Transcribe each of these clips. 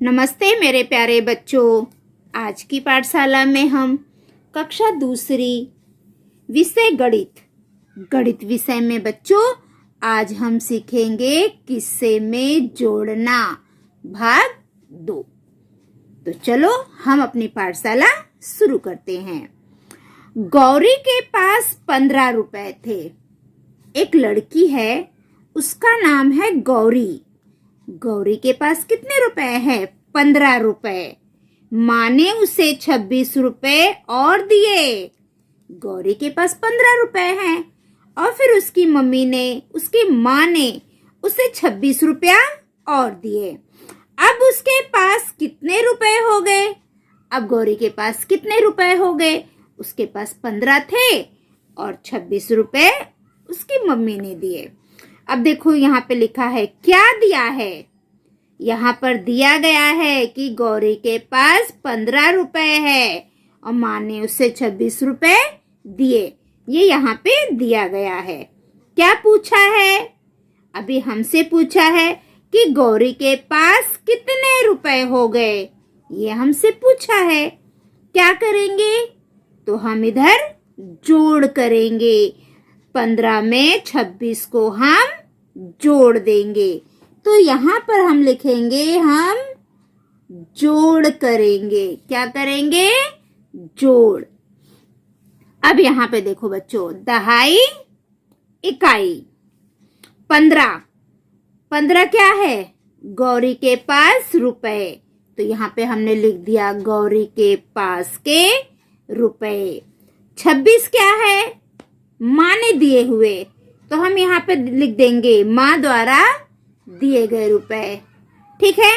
नमस्ते मेरे प्यारे बच्चों। आज की पाठशाला में हम कक्षा दूसरी विषय गणित विषय में बच्चों आज हम सीखेंगे किस्से में जोड़ना भाग 2। तो चलो हम अपनी पाठशाला शुरू करते हैं। गौरी के पास 15 रुपए थे। एक लड़की है, उसका नाम है गौरी। गौरी के पास कितने रुपए हैं? 15 रुपए। माँ ने उसे 26 रुपए और दिए। गौरी के पास 15 रुपए हैं और फिर उसकी माँ ने उसे 26 रुपया और दिए। अब उसके पास कितने रुपए हो गए? अब गौरी के पास कितने रुपए हो गए? उसके पास 15 थे और 26 रुपए उसकी मम्मी ने दिए। अब देखो यहाँ पे लिखा है, क्या दिया है? यहाँ पर दिया गया है कि गौरी के पास 15 रुपए है और माँ ने उसे 26 रुपए दिए। ये यहाँ पे दिया गया है। क्या पूछा है? अभी हमसे पूछा है कि गौरी के पास कितने रुपए हो गए। ये हमसे पूछा है। क्या करेंगे? तो हम इधर जोड़ करेंगे। 15 में 26 को हम जोड़ देंगे। तो यहाँ पर हम लिखेंगे, हम जोड़ करेंगे। क्या करेंगे? जोड़। अब यहाँ पे देखो बच्चों, दहाई इकाई। 15 क्या है? गौरी के पास रुपए। तो यहाँ पे हमने लिख दिया गौरी के पास के रुपए। 26 क्या है? माँ ने दिए हुए। तो हम यहाँ पे लिख देंगे माँ द्वारा दिए गए रुपए। ठीक है।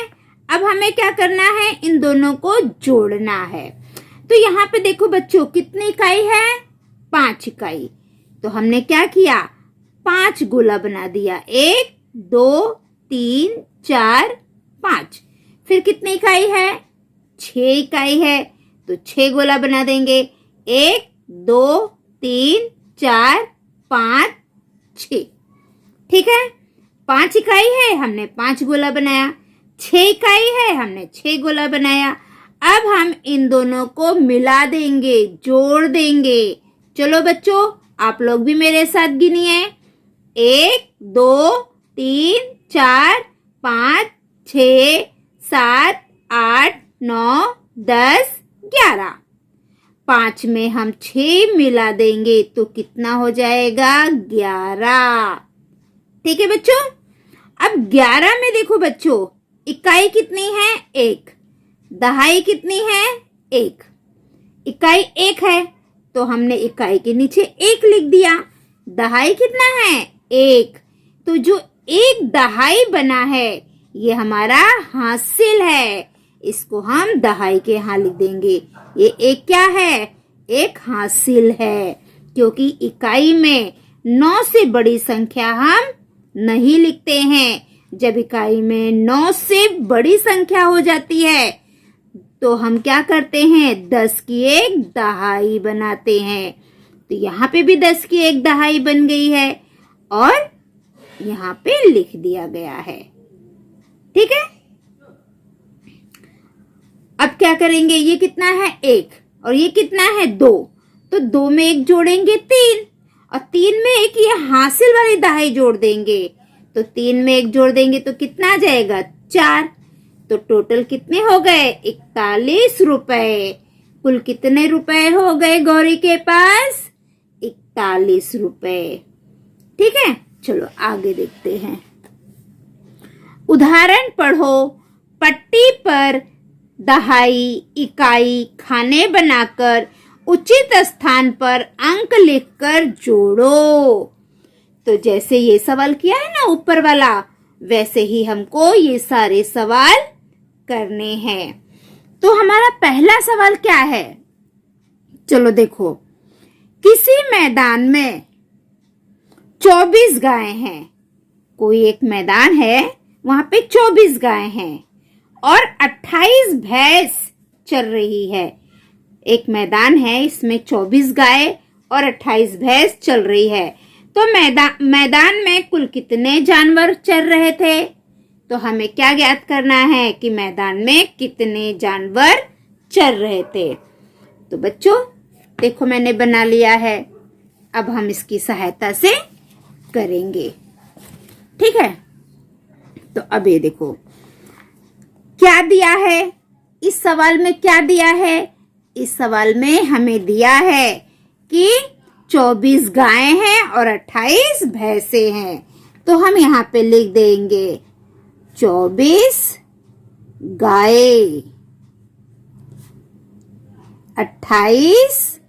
अब हमें क्या करना है? इन दोनों को जोड़ना है। तो यहाँ पे देखो बच्चों, कितनी इकाई है? 5 इकाई। तो हमने क्या किया? 5 गोला बना दिया। 1 2 3 4 5। फिर कितनी इकाई है? 6 इकाई है। तो 6 गोला बना देंगे। 1 2 3 4 5 6। ठीक है। 5 इकाई है, हमने 5 गोला बनाया। 6 इकाई है, हमने 6 गोला बनाया। अब हम इन दोनों को मिला देंगे, जोड़ देंगे। चलो बच्चों, आप लोग भी मेरे साथ गिनिए। 1 2 3 4 5 6 7 8 9 10 11। 5 में हम 6 मिला देंगे तो कितना हो जाएगा? 11। ठीक है बच्चों। अब 11 में देखो बच्चों, इकाई कितनी है? 1। दहाई कितनी है? 1। इकाई 1 है तो हमने इकाई के नीचे 1 लिख दिया। दहाई कितना है? 1। तो जो 1 दहाई बना है ये हमारा हासिल है। इसको हम दहाई के यहाँ लिख देंगे। ये 1 क्या है? एक हासिल है, क्योंकि इकाई में 9 से बड़ी संख्या हम नहीं लिखते हैं। जब इकाई में 9 से बड़ी संख्या हो जाती है तो हम क्या करते हैं? 10 की 1 दहाई बनाते हैं। तो यहाँ पे भी 10 की 1 दहाई बन गई है और यहाँ पे लिख दिया गया है। ठीक है। अब क्या करेंगे? ये कितना है? 1 और ये कितना है? 2। तो 2 में 1 जोड़ेंगे 3 और 3 में 1 ये हासिल वाली दहाई जोड़ देंगे। तो 3 में 1 जोड़ देंगे तो कितना आ जाएगा? 4। तो टोटल कितने हो गए? 41 रुपए। कुल कितने रुपए हो गए गौरी के पास? 41 रुपए। ठीक है। चलो आगे देखते हैं। उदाहरण पढ़ो। पट्टी पर दहाई इकाई खाने बनाकर उचित स्थान पर अंक लिखकर जोड़ो। तो जैसे ये सवाल किया है ना ऊपर वाला, वैसे ही हमको ये सारे सवाल करने हैं। तो हमारा पहला सवाल क्या है? चलो देखो, किसी मैदान में 24 गायें हैं। कोई एक मैदान है, वहां पे 24 गायें हैं और 28 भैंस चल रही है। एक मैदान है, इसमें 24 गाय और 28 भैंस चल रही है। तो मैदान में कुल कितने जानवर चल रहे थे? तो हमें क्या ज्ञात करना है कि मैदान में कितने जानवर चर रहे थे। तो बच्चों देखो मैंने बना लिया है, अब हम इसकी सहायता से करेंगे। ठीक है, तो अब ये देखो क्या दिया है, इस सवाल में क्या दिया है। इस सवाल में हमें दिया है कि 24 गायें हैं और 28 भैंसे हैं। तो हम यहाँ पे लिख देंगे 24 गायें, 28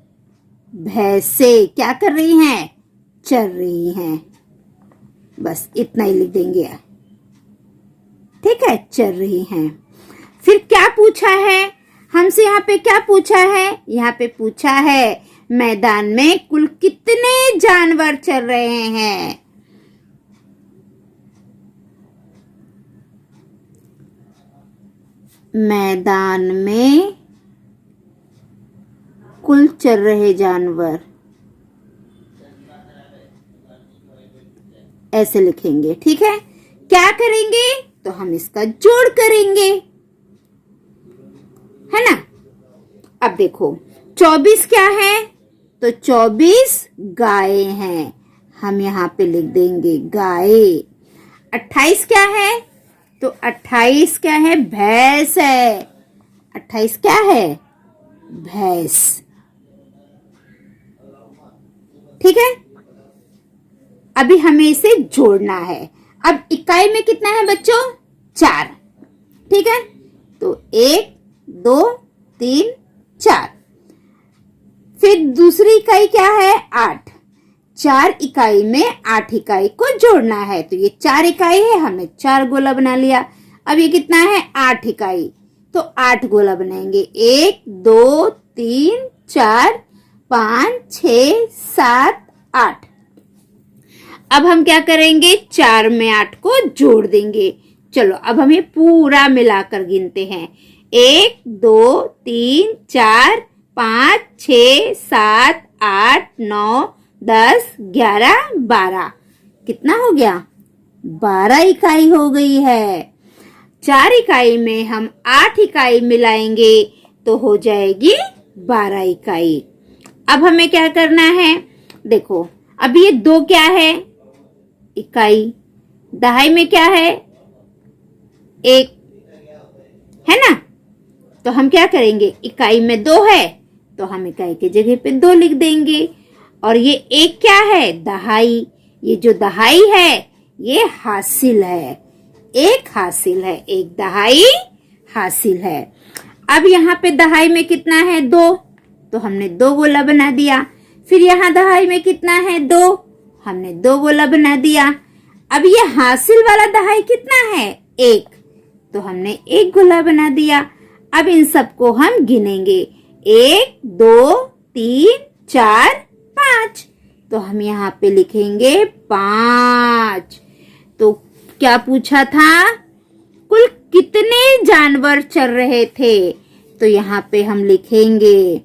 भैंसे क्या कर रही हैं, चर रही हैं। बस इतना ही लिख देंगे। ठीक है, चर रही हैं। फिर क्या पूछा है हमसे, यहाँ पे क्या पूछा है, यहाँ पे पूछा है मैदान में कुल कितने जानवर चर रहे हैं। मैदान में कुल चर रहे जानवर, ऐसे लिखेंगे। ठीक है, क्या करेंगे तो हम इसका जोड़ करेंगे, है ना। अब देखो 24 क्या है, तो 24 गायें हैं, हम यहाँ पे लिख देंगे गायें। 28 क्या है, तो 28 क्या है, भैंस है। 28 क्या है, भैंस। ठीक है, अभी हमें इसे जोड़ना है। अब इकाई में कितना है बच्चों, 4। ठीक है, तो 1 2 3 4। फिर दूसरी इकाई क्या है, 8। 4 इकाई में 8 इकाई को जोड़ना है, तो ये 4 इकाई है, हमने 4 गोला बना लिया। अब ये कितना है, 8 इकाई, तो 8 गोला बनाएंगे। 1 2 3 4 5 6 7 8। अब हम क्या करेंगे, 4 में 8 को जोड़ देंगे। चलो अब हम ये पूरा मिलाकर गिनते हैं। 1 2 3 4 5 6 7 8 9 10 11 12। कितना हो गया, 12 इकाई हो गई है। 4 इकाई में हम 8 इकाई मिलाएंगे तो हो जाएगी 12 इकाई। अब हमें क्या करना है, देखो अब ये 2 क्या है, इकाई। दहाई में क्या है, 1, है ना। तो हम क्या करेंगे, इकाई में 2 है तो हम इकाई की जगह पे 2 लिख देंगे। और ये 1 क्या है, दहाई। ये जो दहाई है ये हासिल है, 1 हासिल है, 1 दहाई हासिल है। अब यहाँ पे दहाई में कितना है, 2, तो हमने 2 गोला बना दिया। फिर यहाँ दहाई में कितना है, 2, हमने 2 गोला बना दिया। अब ये हासिल वाला दहाई कितना है, 1, तो हमने 1 गोला बना दिया। अब इन सबको हम गिनेंगे, 1 2 3 4 5, तो हम यहाँ पे लिखेंगे 5। तो क्या पूछा था, कुल कितने जानवर चर रहे थे, तो यहाँ पे हम लिखेंगे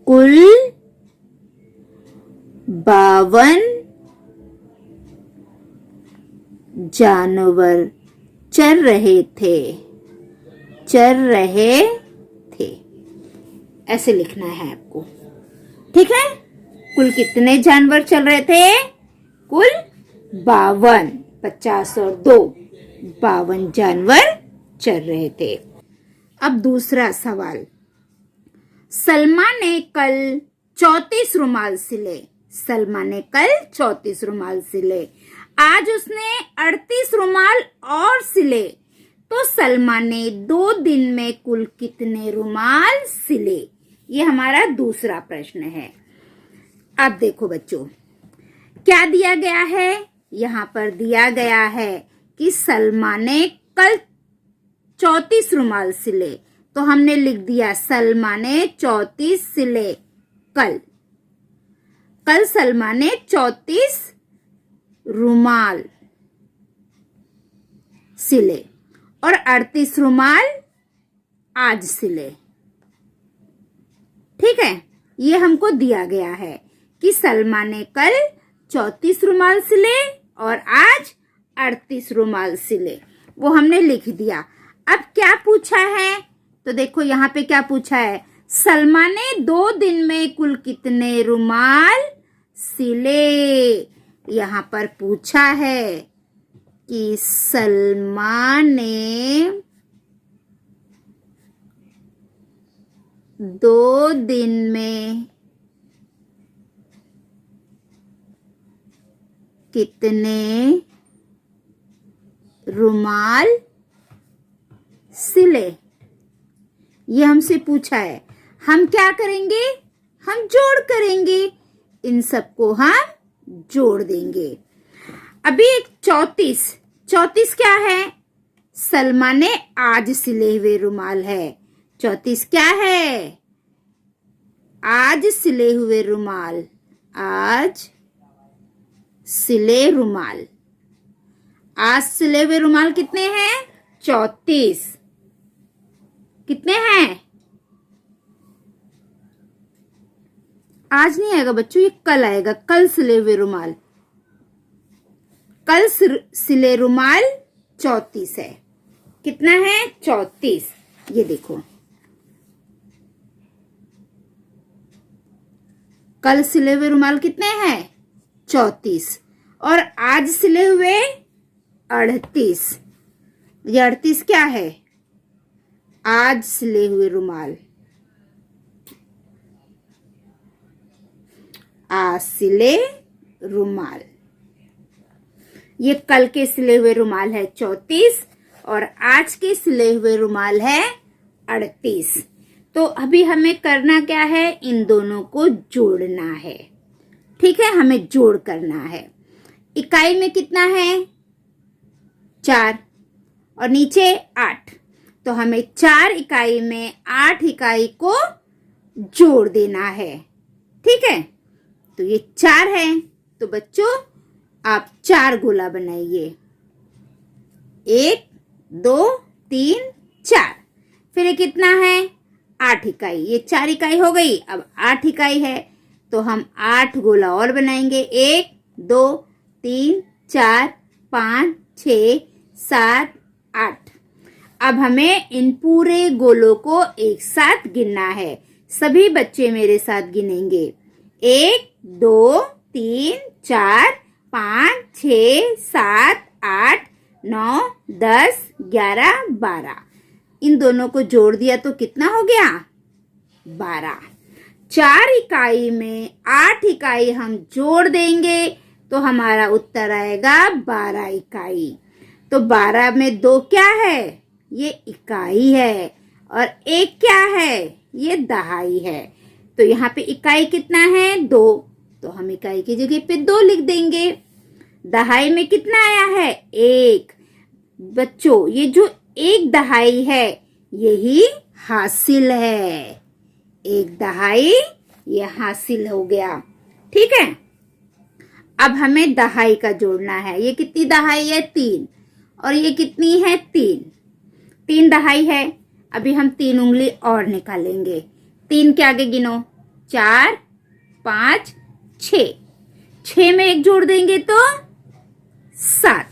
कुल 52 जानवर चर रहे थे, चर रहे थे, ऐसे लिखना है आपको। ठीक है, कुल कितने जानवर चल रहे थे, कुल 52, 50 और 2, 52 जानवर चल रहे थे। अब दूसरा सवाल, सलमा ने कल 34 रुमाल सिले। सलमा ने कल 34 रुमाल सिले, आज उसने 38 रुमाल और सिले, तो सलमा ने 2 दिन में कुल कितने रुमाल सिले। ये हमारा दूसरा प्रश्न है। अब देखो बच्चों क्या दिया गया है, यहाँ पर दिया गया है कि सलमा ने कल 34 रुमाल सिले, तो हमने लिख दिया सलमा ने 34 सिले कल। कल सलमा ने 34 रुमाल सिले और 38 रुमाल आज सिले। ठीक है, ये हमको दिया गया है कि सलमा ने कल 34 रुमाल सिले और आज 38 रुमाल सिले, वो हमने लिख दिया। अब क्या पूछा है, तो देखो यहाँ पे क्या पूछा है, सलमा ने 2 दिन में कुल कितने रुमाल सिले। यहाँ पर पूछा है कि सलमा ने 2 दिन में कितने रुमाल सिले, ये हमसे पूछा है। हम क्या करेंगे, हम जोड़ करेंगे, इन सबको हम जोड़ देंगे। अभी एक 34 क्या है, सलमा ने आज सिले हुए रुमाल है। 34 क्या है, आज सिले हुए रुमाल, आज सिले रुमाल। आज सिले हुए रुमाल कितने हैं, 34। कितने हैं, आज नहीं आएगा बच्चों, ये कल आएगा, कल सिले हुए रुमाल, कल सिले रुमाल 34 है। कितना है, 34। ये देखो, कल सिले हुए रुमाल कितने हैं, 34, और आज सिले हुए 38। ये 38 क्या है, आज सिले हुए रुमाल, आज सिले रुमाल। ये कल के सिले हुए रुमाल है 34 और आज के सिले हुए रुमाल है 38। तो अभी हमें करना क्या है, इन दोनों को जोड़ना है। ठीक है, हमें जोड़ करना है। इकाई में कितना है, 4 और नीचे 8, तो हमें 4 इकाई में 8 इकाई को जोड़ देना है। ठीक है, तो ये 4 है, तो बच्चों आप 4 गोला बनाइए, 1 2 3 4। फिर ये कितना है, 8 इकाई, ये 4 इकाई हो गई, अब 8 इकाई है, तो हम 8 गोला और बनाएंगे, 1 2 3 4 5 6 7 8। अब हमें इन पूरे गोलों को एक साथ गिनना है। सभी बच्चे मेरे साथ गिनेंगे, 1 2 3 4 5 6 7 8 9 10 11 12। इन दोनों को जोड़ दिया तो कितना हो गया, 12। 4 इकाई में 8 इकाई हम जोड़ देंगे तो हमारा उत्तर आएगा 12 इकाई। तो 12 में 2 क्या है, ये इकाई है, और 1 क्या है, ये दहाई है। तो यहाँ पे इकाई कितना है, 2, तो हम इकाई की जगह पे 2 लिख देंगे। दहाई में कितना आया है, 1। बच्चों ये जो 1 दहाई है यही हासिल है, 1 दहाई ये हासिल हो गया। ठीक है, अब हमें दहाई का जोड़ना है। ये कितनी दहाई है, 3, और ये कितनी है, 3 दहाई है। अभी हम 3 उंगली और निकालेंगे, 3 के आगे गिनो, 4 5 6, 6 में 1 जोड़ देंगे तो 7,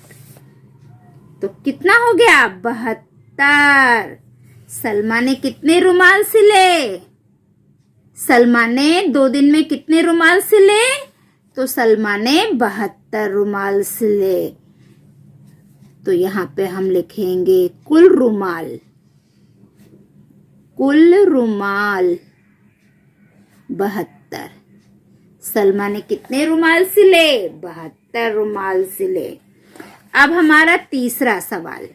तो कितना हो गया, 72। सलमा ने कितने रुमाल सिले, सलमा ने 2 दिन में कितने रुमाल सिले, तो सलमा ने 72 रुमाल सिले। तो यहाँ पे हम लिखेंगे कुल रुमाल, कुल रुमाल 72। सलमा ने कितने रुमाल सिले, 72 रुमाल सिले। अब हमारा तीसरा सवाल,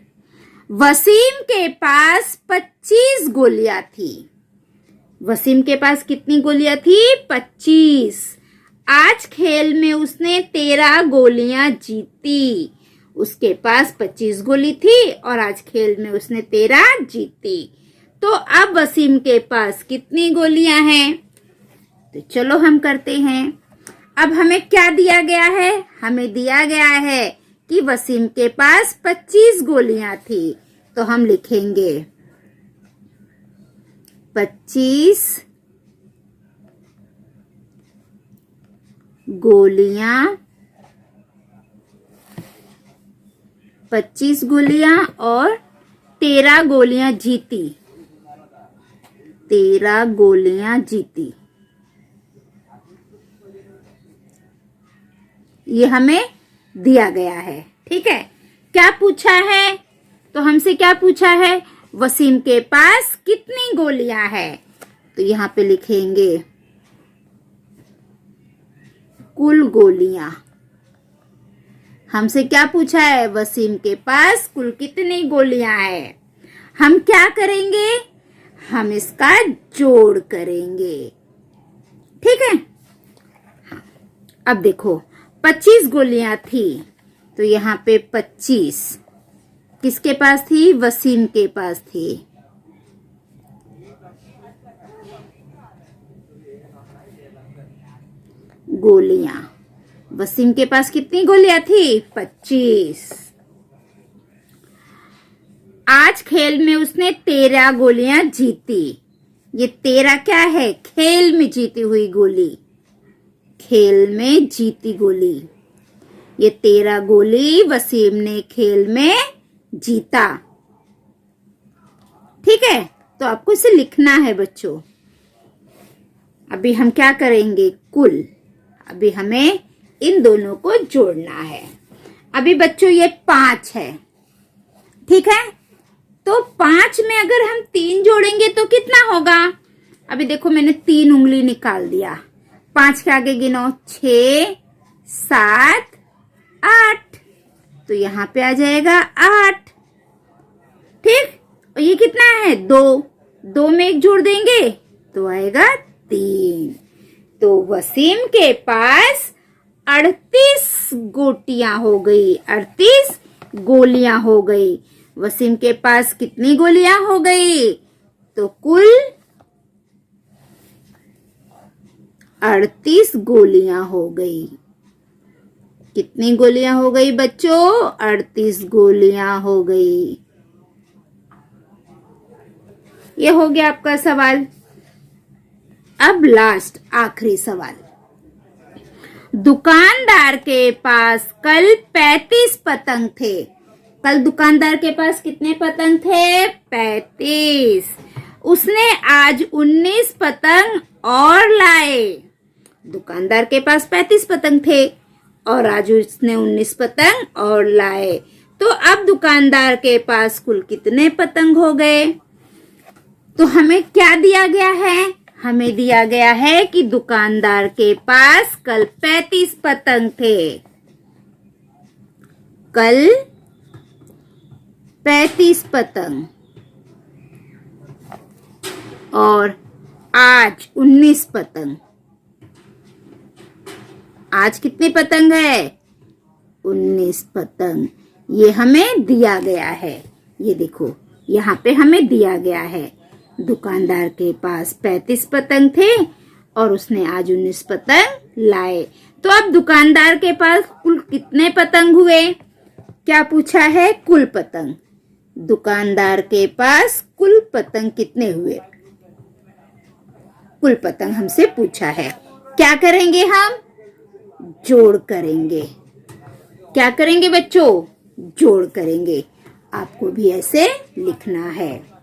वसीम के पास 25 गोलियां थी। वसीम के पास कितनी गोलियां थी, 25। आज खेल में उसने 13 गोलियां जीती। उसके पास 25 गोली थी और आज खेल में उसने 13 जीती। तो अब वसीम के पास कितनी गोलियां हैं, तो चलो हम करते हैं। अब हमें क्या दिया गया है, हमें दिया गया है कि वसीम के पास 25 गोलियां थी, तो हम लिखेंगे 25 गोलियां 25 गोलियां और 13 गोलियां जीती। 13 गोलियां जीती। ये हमें दिया गया है। ठीक है, क्या पूछा है? तो हमसे क्या पूछा है? वसीम के पास कितनी गोलियां है? तो यहाँ पे लिखेंगे कुल गोलियां। हमसे क्या पूछा है? वसीम के पास कुल कितनी गोलियां है? हम क्या करेंगे? हम इसका जोड़ करेंगे। ठीक है, अब देखो 25 गोलियां थी, तो यहाँ पे 25 किसके पास थी? वसीम के पास थी। गोलियां, वसीम के पास कितनी गोलियां थी? 25। आज खेल में उसने 13 गोलियां जीती। ये 13 क्या है? खेल में जीती हुई गोली। खेल में जीती गोली। ये 13 गोली वसीम ने खेल में जीता। ठीक है, तो आपको इसे लिखना है बच्चों। अभी हम क्या करेंगे? कुल। अभी हमें इन दोनों को जोड़ना है। अभी बच्चों ये 5 है। ठीक है, तो 5 में अगर हम 3 जोड़ेंगे तो कितना होगा? अभी देखो मैंने 3 उंगली निकाल दिया। 5 के आगे गिनो, 6, 7, 8। तो यहाँ पे आ जाएगा 8। ठीक, और ये कितना है? 2। 2 में 1 जोड़ देंगे तो आएगा 3। तो वसीम के पास 38 गोटियां हो गई। 38 गोलियां हो गई। वसीम के पास कितनी गोलियां हो गई? तो कुल 38 गोलियां हो गई। कितनी गोलियां हो गई बच्चों? 38 गोलियां हो गई। ये हो गया आपका सवाल। अब लास्ट आखिरी सवाल। दुकानदार के पास कल 35 पतंग थे। कल दुकानदार के पास कितने पतंग थे? 35। उसने आज 19 पतंग और लाए। दुकानदार के पास 35 पतंग थे और आज उसने 19 पतंग और लाए। तो अब दुकानदार के पास कुल कितने पतंग हो गए? तो हमें क्या दिया गया है? हमें दिया गया है कि दुकानदार के पास कल 35 पतंग थे। कल 35 पतंग और आज 19 पतंग। आज कितनी पतंग है? 19 पतंग। ये हमें दिया गया है। ये देखो यहाँ पे हमें दिया गया है। दुकानदार के पास 35 पतंग थे और उसने आज 19 पतंग लाए। तो अब दुकानदार के पास कुल कितने पतंग हुए? क्या पूछा है? कुल पतंग। दुकानदार के पास कुल पतंग कितने हुए? कुल पतंग हमसे पूछा है। क्या करेंगे हम? जोड़ करेंगे। क्या करेंगे बच्चों? जोड़ करेंगे। आपको भी ऐसे लिखना है।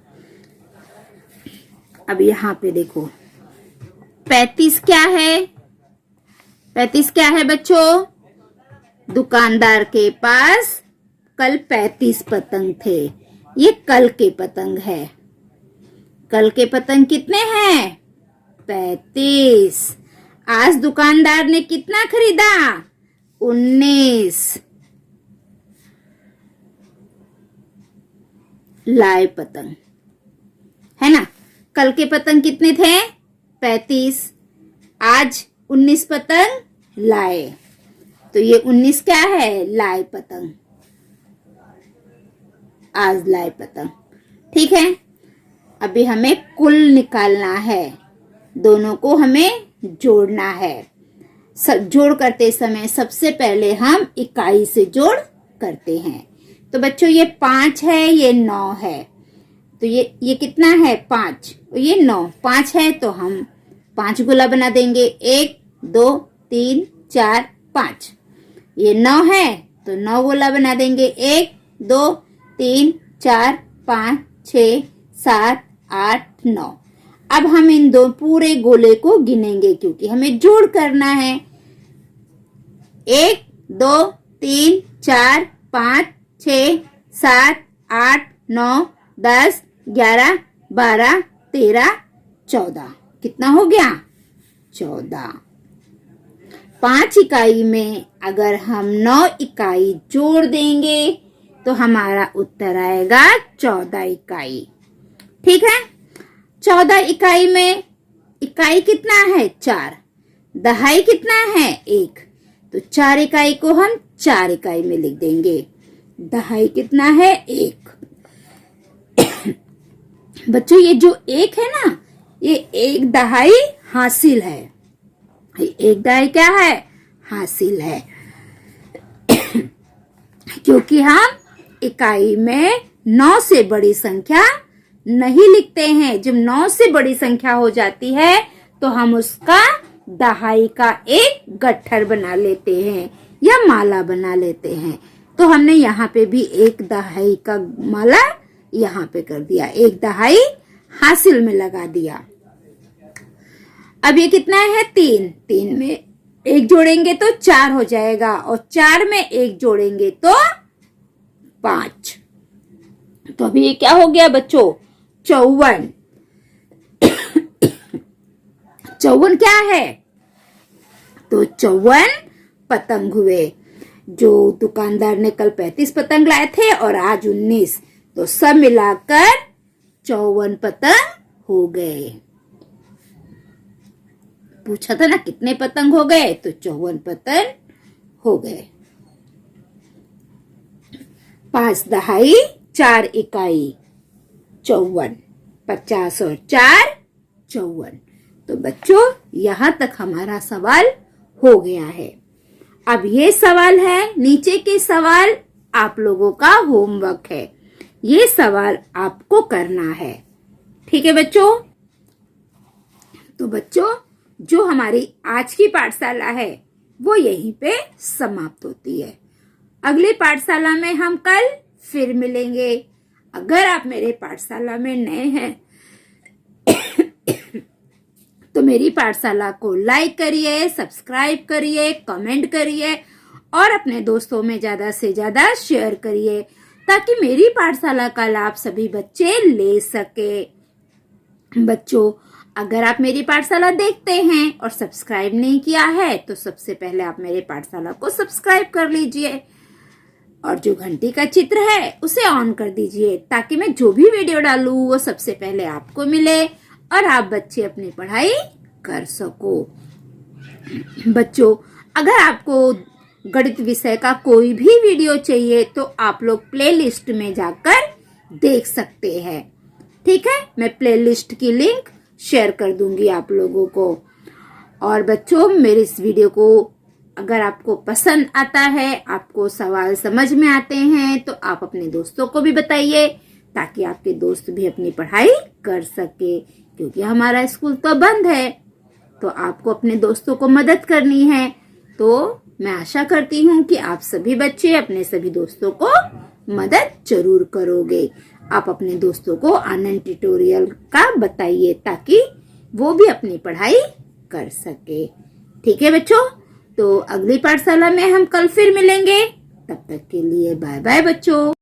अब यहाँ पे देखो 35 क्या है? 35 क्या है बच्चों? दुकानदार के पास कल 35 पतंग थे। ये कल के पतंग है। कल के पतंग कितने हैं? 35। आज दुकानदार ने कितना खरीदा? 19। लाए पतंग, है ना? कल के पतंग कितने थे? 35। आज 19 पतंग लाए। तो ये 19 क्या है? लाए पतंग। आज लाए पतंग। ठीक है, अभी हमें कुल निकालना है। दोनों को हमें जोड़ना है। जोड़ करते समय सबसे पहले हम इकाई से जोड़ करते हैं। तो बच्चों ये 5 है, ये 9 है। तो ये कितना है? 5। और ये 9। 5 है तो हम 5 गोला बना देंगे। 1 2 3 4 5। ये 9 है तो 9 गोला बना देंगे। 1 2 3 4 5 6 7 8 9। अब हम इन दो पूरे गोले को गिनेंगे क्योंकि हमें जोड़ करना है। 1 2 3 4 5 6 7 8 9 10 11 12 13 14। कितना हो गया? 14। 5 इकाई में अगर हम 9 इकाई जोड़ देंगे तो हमारा उत्तर आएगा 14 इकाई। ठीक है, 14 इकाई में इकाई कितना है? 4। दहाई कितना है? 1। तो 4 इकाई को हम 4 इकाई में लिख देंगे। दहाई कितना है? 1। बच्चों ये जो 1 है ना, ये 1 दहाई हासिल है। 1 दहाई क्या है? हासिल है। क्योंकि हम इकाई में 9 से बड़ी संख्या नहीं लिखते हैं। जब 9 से बड़ी संख्या हो जाती है तो हम उसका दहाई का एक गट्ठर बना लेते हैं या माला बना लेते हैं। तो हमने यहाँ पे भी 1 दहाई का माला यहाँ पे कर दिया, 1 दहाई हासिल में लगा दिया। अब ये कितना है? 3। 3 में 1 जोड़ेंगे तो 4 हो जाएगा और 4 में 1 जोड़ेंगे तो 5। तो अभी ये क्या हो गया बच्चों? 54। 54 क्या है? तो 54 पतंग हुए। जो दुकानदार ने कल 35 पतंग लाए थे और आज 19, तो सब मिलाकर 54 पतंग हो गए। पूछा था ना कितने पतंग हो गए? तो 54 पतंग हो गए। 5 दहाई 4 इकाई 54। 50 और 4 54। तो बच्चों यहाँ तक हमारा सवाल हो गया है। अब ये सवाल है, नीचे के सवाल आप लोगों का होमवर्क है। ये सवाल आपको करना है। ठीक है बच्चों? तो बच्चों जो हमारी आज की पाठशाला है वो यहीं पे समाप्त होती है। अगली पाठशाला में हम कल फिर मिलेंगे। अगर आप मेरे पाठशाला में नए हैं तो मेरी पाठशाला को लाइक करिए, सब्सक्राइब करिए, कमेंट करिए और अपने दोस्तों में ज्यादा से ज्यादा शेयर करिए ताकि मेरी पाठशाला का लाभ सभी बच्चे ले सके। बच्चों अगर आप मेरी पाठशाला देखते हैं और सब्सक्राइब नहीं किया है तो सबसे पहले आप मेरे पाठशाला को सब्सक्राइब कर लीजिए और जो घंटी का चित्र है उसे ऑन कर दीजिए ताकि मैं जो भी वीडियो डालूं वो सबसे पहले आपको मिले और आप बच्चे अपनी पढ़ाई कर सको। बच्चों अगर आपको गणित विषय का कोई भी वीडियो चाहिए तो आप लोग प्लेलिस्ट में जाकर देख सकते हैं। ठीक है, मैं प्लेलिस्ट की लिंक शेयर कर दूंगी आप लोगों को। और बच्चों मेरे इस वीडियो को अगर आपको पसंद आता है, आपको सवाल समझ में आते हैं तो आप अपने दोस्तों को भी बताइए ताकि आपके दोस्त भी अपनी पढ़ाई कर सके। क्योंकि हमारा स्कूल तो बंद है तो आपको अपने दोस्तों को मदद करनी है। तो मैं आशा करती हूँ कि आप सभी बच्चे अपने सभी दोस्तों को मदद जरूर करोगे। आप अपने दोस्तों को आनंद ट्यूटोरियल का बताइए ताकि वो भी अपनी पढ़ाई कर सके। ठीक है बच्चों? तो अगली पाठशाला में हम कल फिर मिलेंगे। तब तक के लिए बाय बाय बच्चों।